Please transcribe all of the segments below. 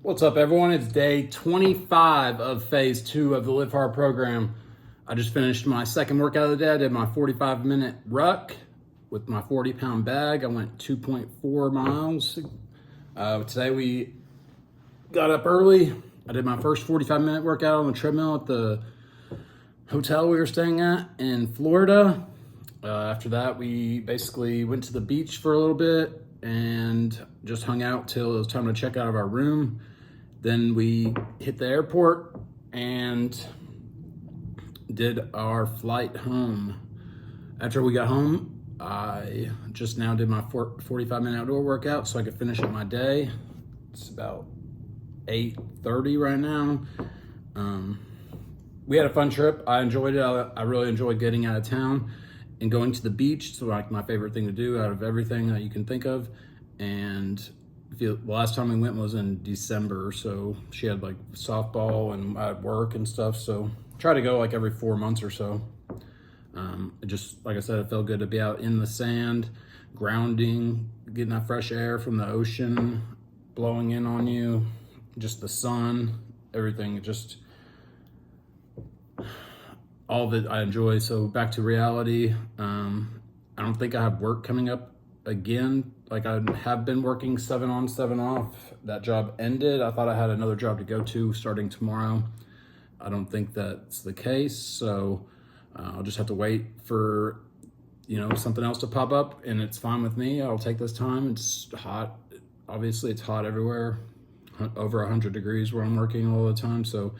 What's up, everyone? It's day 25 of phase 2 of the Live Hard program. I just finished my second workout of the day. I did my 45-minute ruck with my 40-pound bag. I went 2.4 miles. Today we got up early. I did my first 45-minute workout on the treadmill at the hotel we were staying at in Florida. After that, we basically went to the beach for a little bit and just hung out till it was time to check out of our room. Then we hit the airport and did our flight home. After we got home, I just now did my 45-minute outdoor workout so I could finish up my day. It's about 8:30 right now. We had a fun trip. I enjoyed it. I really enjoyed getting out of town and going to the beach. It's like my favorite thing to do out of everything that you can think of. And the last time we went was in December, so she had like softball and I had work and stuff, so try to go like every 4 months or so. It just, like I said, it felt good to be out in the sand, grounding, getting that fresh air from the ocean blowing in on you, just the sun, everything, just all of it I enjoy. So back to reality. I don't think I have work coming up again. Like, I have been working 7 on, 7 off. That job ended. I thought I had another job to go to starting tomorrow. I don't think that's the case, so I'll just have to wait for something else to pop up, and it's fine with me. I'll take this time. It's hot. Obviously, it's hot everywhere. Over 100 degrees where I'm working all the time. So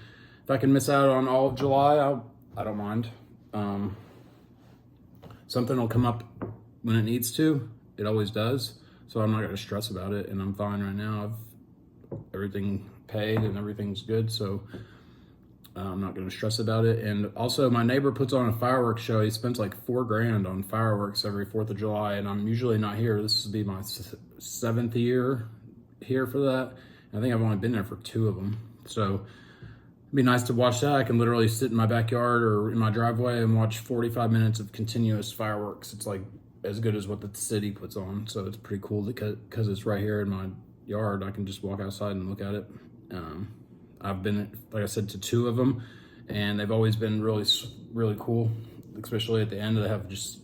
if I can miss out on all of July, I don't mind. Something will come up when it needs to. It always does. So I'm not going to stress about it, and I'm fine right now. I've everything paid and everything's good, so I'm not going to stress about it. And also, my neighbor puts on a fireworks show. He spends like $4,000 on fireworks every 4th of July, and I'm usually not here. This will be my 7th year here for that. I think I've only been there for 2 of them. So it'd be nice to watch that. I can literally sit in my backyard or in my driveway and watch 45 minutes of continuous fireworks. It's like as good as what the city puts on. So it's pretty cool because it's right here in my yard. I can just walk outside and look at it. I've been, like I said, to 2 of them, and they've always been really, really cool, especially at the end. They have just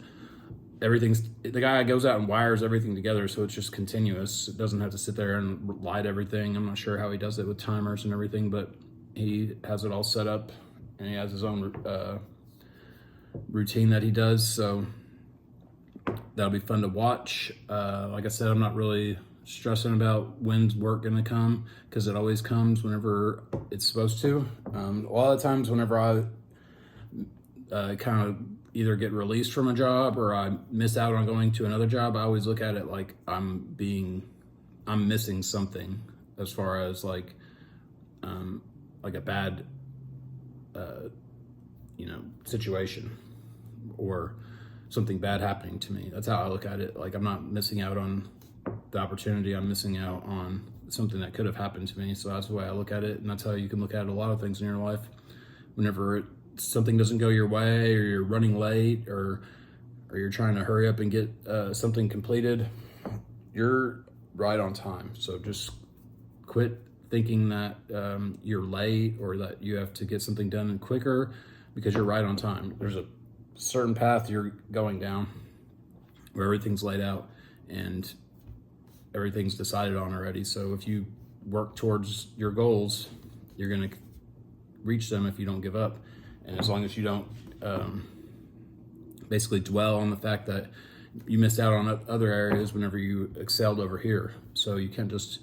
the guy goes out and wires everything together, so it's just continuous. It doesn't have to sit there and light everything. I'm not sure how he does it with timers and everything, but he has it all set up, and he has his own routine that he does, so that'll be fun to watch. Like I said, I'm not really stressing about when's work gonna come, because it always comes whenever it's supposed to. A lot of times whenever I kind of either get released from a job or I miss out on going to another job, I always look at it like I'm missing something, as far as like a bad situation or something bad happening to me. That's how I look at it. Like, I'm not missing out on the opportunity. I'm missing out on something that could have happened to me. So that's the way I look at it, and that's how you can look at a lot of things in your life. Whenever something doesn't go your way, or you're running late, or you're trying to hurry up and get something completed, you're right on time. So just quit thinking that you're late or that you have to get something done quicker, because you're right on time. There's a certain path you're going down where everything's laid out and everything's decided on already. So if you work towards your goals, you're going to reach them if you don't give up. And as long as you don't basically dwell on the fact that you missed out on other areas whenever you excelled over here. So you can't just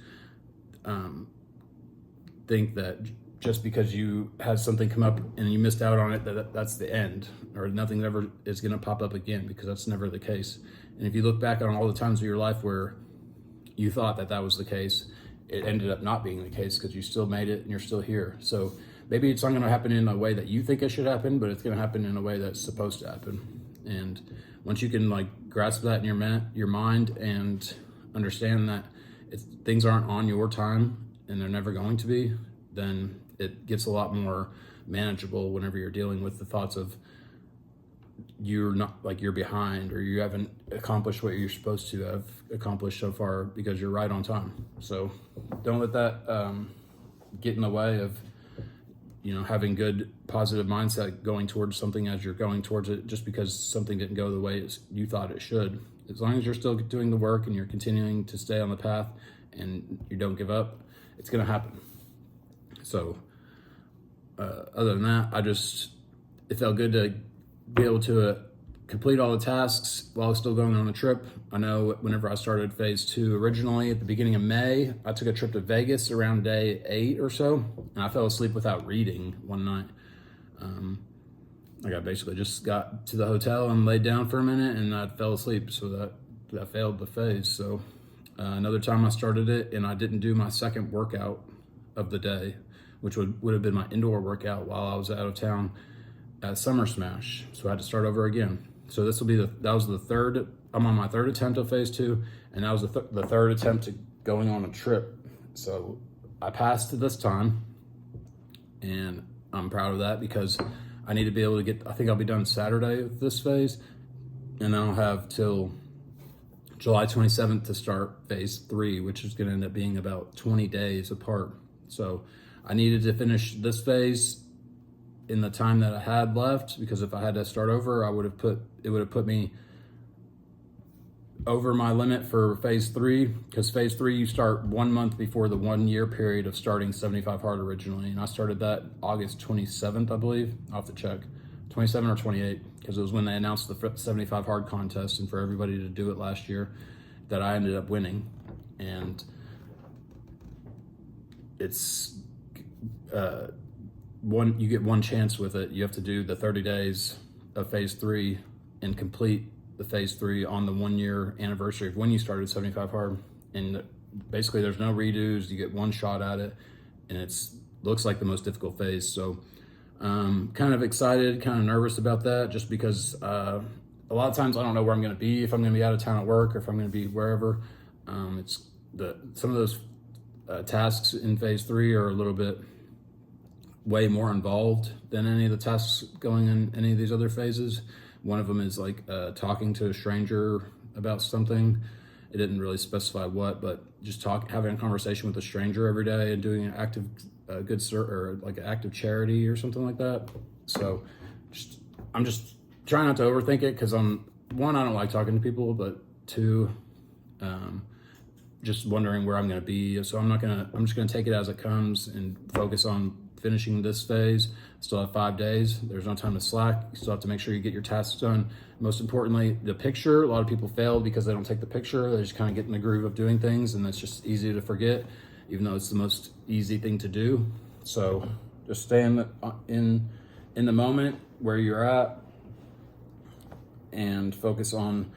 think that just because you had something come up and you missed out on it, that's the end, or nothing ever is going to pop up again, because that's never the case. And if you look back on all the times of your life where you thought that was the case, it ended up not being the case, because you still made it and you're still here. So maybe it's not going to happen in a way that you think it should happen, but it's going to happen in a way that's supposed to happen. And once you can like grasp that in your mind and understand that things aren't on your time and they're never going to be, then it gets a lot more manageable whenever you're dealing with the thoughts of you're not, like, you're behind or you haven't accomplished what you're supposed to have accomplished so far, because you're right on time. So don't let that get in the way of, having good positive mindset going towards something as you're going towards it, just because something didn't go the way you thought it should. As long as you're still doing the work and you're continuing to stay on the path and you don't give up, it's going to happen. So other than that, it felt good to be able to complete all the tasks while still going on the trip. I know whenever I started phase 2 originally at the beginning of May, I took a trip to Vegas around day 8 or so, and I fell asleep without reading one night. I basically just got to the hotel and laid down for a minute, and I fell asleep, so that failed the phase. So another time I started it, and I didn't do my second workout of the day, which would have been my indoor workout while I was out of town at Summer Smash. So I had to start over again. So this will be I'm on my third attempt of phase 2, and that was the third attempt to going on a trip. So I passed this time, and I'm proud of that because I need to be able to I think I'll be done Saturday with this phase, and then I'll have till July 27th to start phase 3, which is going to end up being about 20 days apart. So I needed to finish this phase in the time that I had left, because if I had to start over, it would have put me over my limit for phase 3, because phase 3 you start 1 month before the 1 year period of starting 75 hard originally, and I started that August 27th, I believe. I'll have to check, 27 or 28, because it was when they announced the 75 hard contest, and for everybody to do it last year, that I ended up winning. And it's you get one chance with it. You have to do the 30 days of phase 3 and complete the phase 3 on the 1 year anniversary of when you started 75 hard. And basically there's no redos. You get one shot at it, and looks like the most difficult phase. So kind of excited, kind of nervous about that, just because a lot of times I don't know where I'm going to be, if I'm going to be out of town at work or if I'm going to be wherever. Some of those tasks in phase 3 are a little bit way more involved than any of the tasks going in any of these other phases. One of them is like talking to a stranger about something. It didn't really specify what, but just having a conversation with a stranger every day and doing an active or like an active charity or something like that. So I'm just trying not to overthink it, because one, I don't like talking to people, but two, just wondering where I'm going to be. So I'm just going to take it as it comes and focus on finishing this phase. Still have 5 days. There's no time to slack. You still have to make sure you get your tasks done. Most importantly, the picture. A lot of people fail because they don't take the picture. They just kind of get in the groove of doing things, and it's just easy to forget, even though it's the most easy thing to do. So just stay in the moment where you're at and focus on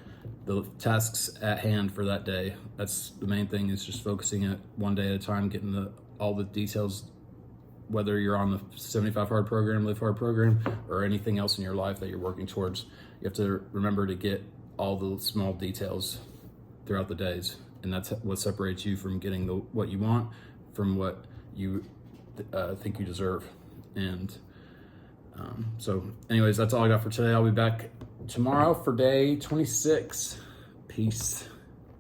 the tasks at hand for that day. That's the main thing, is just focusing it one day at a time, getting all the details, whether you're on the 75 hard program, Live Hard program, or anything else in your life that you're working towards. You have to remember to get all the small details throughout the days, and that's what separates you from getting what you want from what you think you deserve. And so anyways, that's all I got for today. I'll be back tomorrow for day 26. Peace.